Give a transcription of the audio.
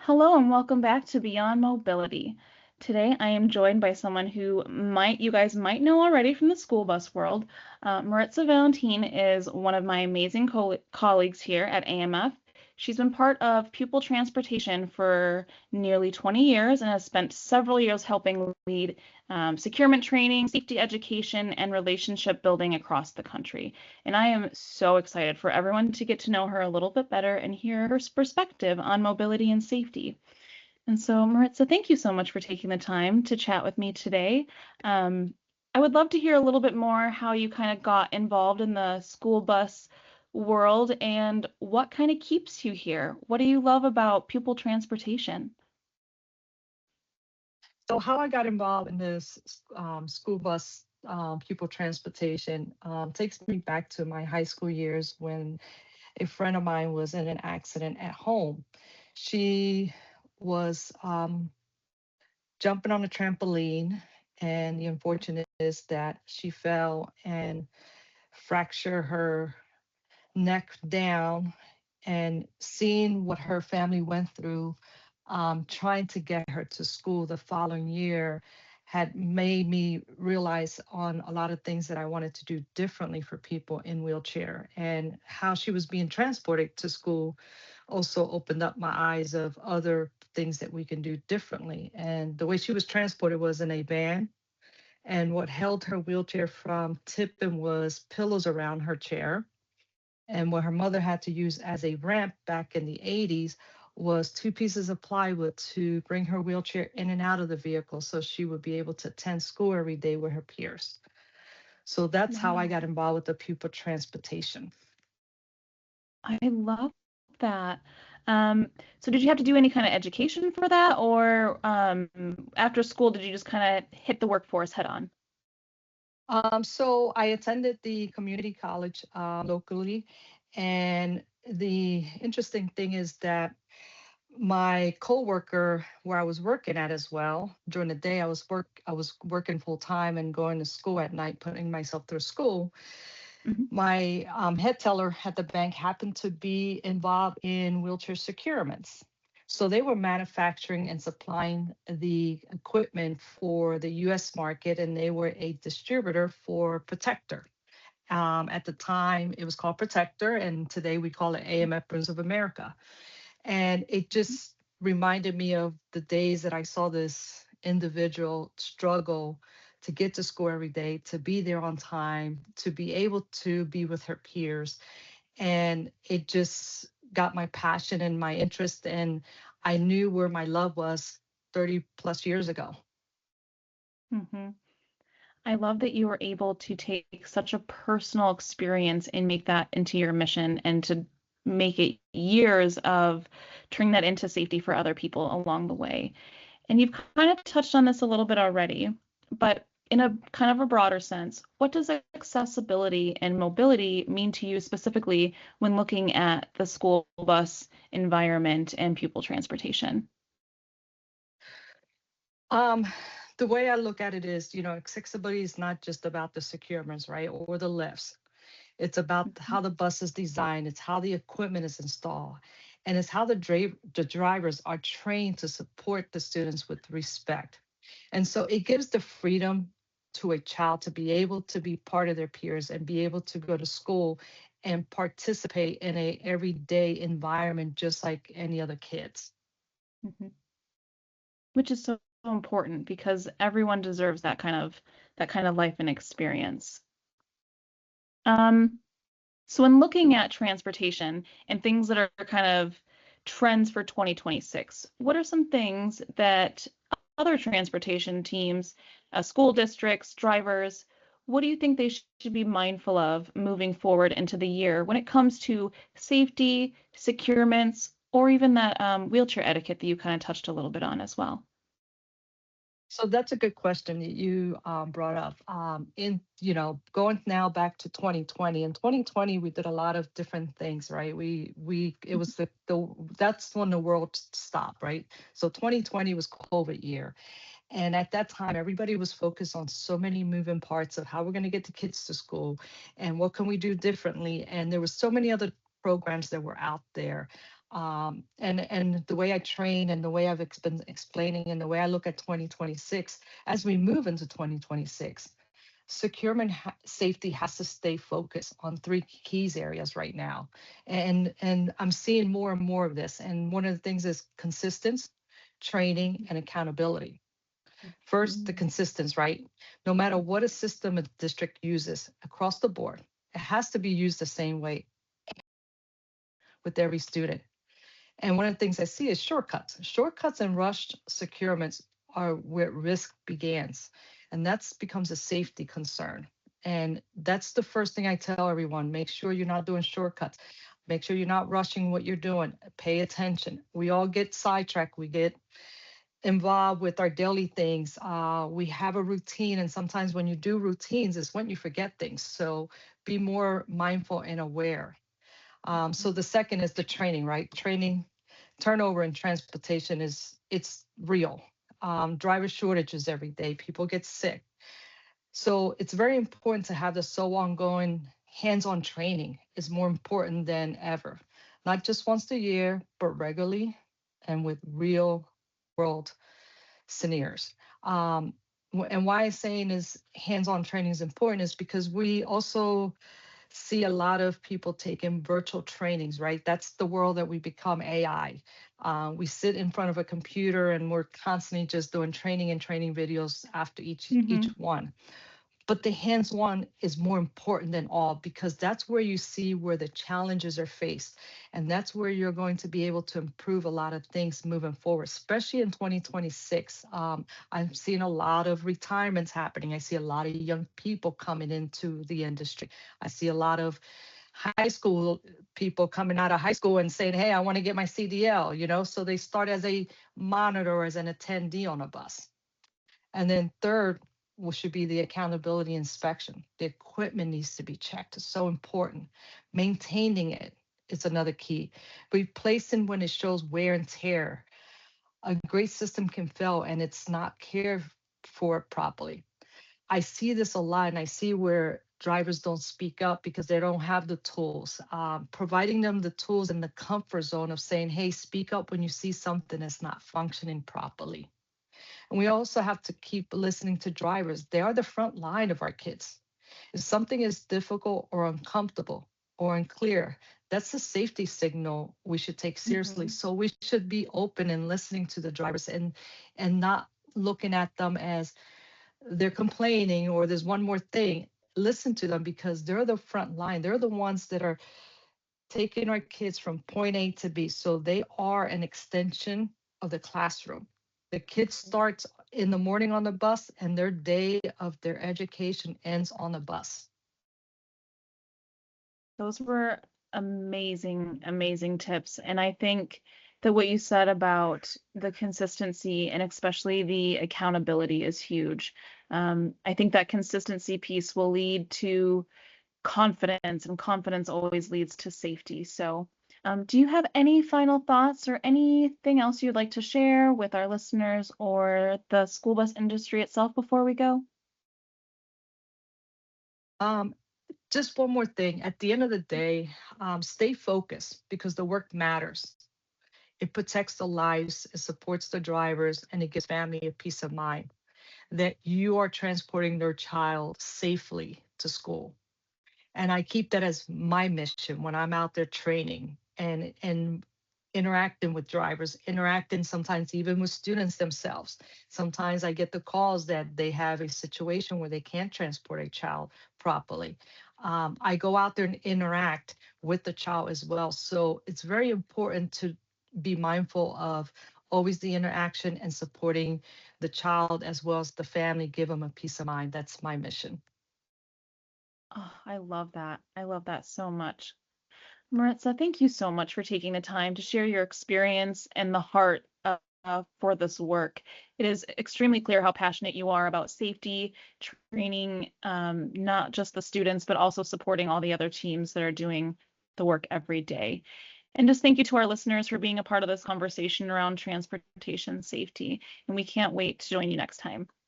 Hello and welcome back to Beyond Mobility. Today I am joined by someone who you guys might know already from the school bus world. Maritza Valentine is one of my amazing colleagues here at AMF. She's been part of pupil transportation for nearly 20 years and has spent several years helping lead securement training, safety education, and relationship building across the country. And I am so excited for everyone to get to know her a little bit better and hear her perspective on mobility and safety. And so, Maritza, thank you so much for taking the time to chat with me today. I would love to hear a little bit more how you kind of got involved in the school bus world and what kind of keeps you here. What do you love about pupil transportation? So how I got involved in this school bus pupil transportation takes me back to my high school years when a friend of mine was in an accident at home. She was jumping on a trampoline, and the unfortunate is that she fell and fractured her neck down. And seeing what her family went through, trying to get her to school the following year had made me realize on a lot of things that I wanted to do differently for people in wheelchair, and how she was being transported to school also opened up my eyes of other things that we can do differently. And the way she was transported was in a van, and what held her wheelchair from tipping was pillows around her chair, and what her mother had to use as a ramp back in the 80s was two pieces of plywood to bring her wheelchair in and out of the vehicle so she would be able to attend school every day with her peers. So that's how I Wow, got involved with the pupil transportation. I love that. So did you have to do any kind of education for that, or after school, did you just kind of hit the workforce head on? So I attended the community college locally, and the interesting thing is that my coworker where I was working at as well, during the day I was working full time and going to school at night, putting myself through school. Mhm. My head teller at the bank happened to be involved in wheelchair securements. So they were manufacturing and supplying the equipment for the US market, and they were a distributor for Protector. At the time, it was called Protector, and today we call it AMF Bruns of America. And it just reminded me of the days that I saw this individual struggle to get to school every day, to be there on time, to be able to be with her peers. And it just got my passion and my interest. And I knew where my love was 30 plus years ago. Mhm. I love that you were able to take such a personal experience and make that into your mission and to make it years of turning that into safety for other people along the way. And you've kind of touched on this a little bit already, but in a kind of a broader sense, what does accessibility and mobility mean to you specifically when looking at the school bus environment and pupil transportation? Um, the way I look at it is, accessibility is not just about the securements, right, or the lifts. It's about how the bus is designed. It's how the equipment is installed. And it's how the drivers are trained to support the students with respect. And so it gives the freedom to a child to be able to be part of their peers and be able to go to school and participate in a everyday environment just like any other kids. Mhm. Which is so important because everyone deserves that kind of life and experience. Um, so when looking at transportation and things that are kind of trends for 2026, what are some things that other transportation teams, school districts, drivers, what do you think they should be mindful of moving forward into the year when it comes to safety, securements, or even that wheelchair etiquette that you kind of touched a little bit on as well? So that's a good question that you brought up. Going now back to 2020. In 2020, we did a lot of different things, right? It was the that's when the world stopped, right? So 2020 was COVID year, and at that time, everybody was focused on so many moving parts of how we're going to get the kids to school, and what can we do differently. And there was so many other programs that were out there. And the way I train and the way I've been explaining and the way I look at 2026 as we move into 2026, safety has to stay focused on three keys areas right now. And I'm seeing more and more of this. And one of the things is consistency, training, and accountability. First, the Mm-hmm. consistency, right? No matter what a system a district uses across the board, it has to be used the same way with every student. And one of the things I see is shortcuts. Shortcuts and rushed securements are where risk begins. And that's becomes a safety concern. And that's the first thing I tell everyone. Make sure you're not doing shortcuts. Make sure you're not rushing what you're doing. Pay attention. We all get sidetracked. We get involved with our daily things. We have a routine. And sometimes when you do routines, is when you forget things. So be more mindful and aware. So the second is the training, right? Training turnover in transportation it's real. Driver shortages every day. People get sick. So it's very important to have this so ongoing hands-on training is more important than ever. Not just once a year, but regularly and with real world scenarios. And why I'm saying is hands-on training is important is because we also see a lot of people taking virtual trainings, right? That's the world that we become AI. We sit in front of a computer and we're constantly just doing training and training videos after each Mm-hmm. one. But the hands-on is more important than all because that's where you see where the challenges are faced. And that's where you're going to be able to improve a lot of things moving forward, especially in 2026. I'm seeing a lot of retirements happening. I see a lot of young people coming into the industry. I see a lot of high school people coming out of high school and saying, hey, I want to get my CDL, so they start as a monitor or as an attendee on a bus. And then third, should be the accountability inspection. The equipment needs to be checked. It's so important. Maintaining it is another key. Replacing when it shows wear and tear. A great system can fail and it's not cared for properly. I see this a lot and I see where drivers don't speak up because they don't have the tools. Providing them the tools in the comfort zone of saying, hey, speak up when you see something that's not functioning properly. And we also have to keep listening to drivers. They are the front line of our kids. If something is difficult or uncomfortable or unclear, that's a safety signal we should take seriously. Mm-hmm. So we should be open and listening to the drivers and not looking at them as they're complaining or there's one more thing. Listen to them because they're the front line. They're the ones that are taking our kids from point A to B. So they are an extension of the classroom. The kids start in the morning on the bus and their day of their education ends on the bus. Those were amazing, amazing tips. And I think that what you said about the consistency and especially the accountability is huge. I think that consistency piece will lead to confidence, and confidence always leads to safety. So, do you have any final thoughts or anything else you'd like to share with our listeners or the school bus industry itself before we go? Um, just one more thing. At the end of the day, stay focused because the work matters. It protects the lives, it supports the drivers, and it gives family a peace of mind that you are transporting their child safely to school. And I keep that as my mission when I'm out there training and interacting with drivers, interacting sometimes even with students themselves. Sometimes I get the calls that they have a situation where they can't transport a child properly. I go out there and interact with the child as well. So it's very important to be mindful of always the interaction and supporting the child as well as the family, give them a peace of mind. That's my mission. Oh, I love that. I love that so much. Maritza, thank you so much for taking the time to share your experience and the heart for this work. It is extremely clear how passionate you are about safety, training, not just the students, but also supporting all the other teams that are doing the work every day. And just thank you to our listeners for being a part of this conversation around transportation safety. And we can't wait to join you next time.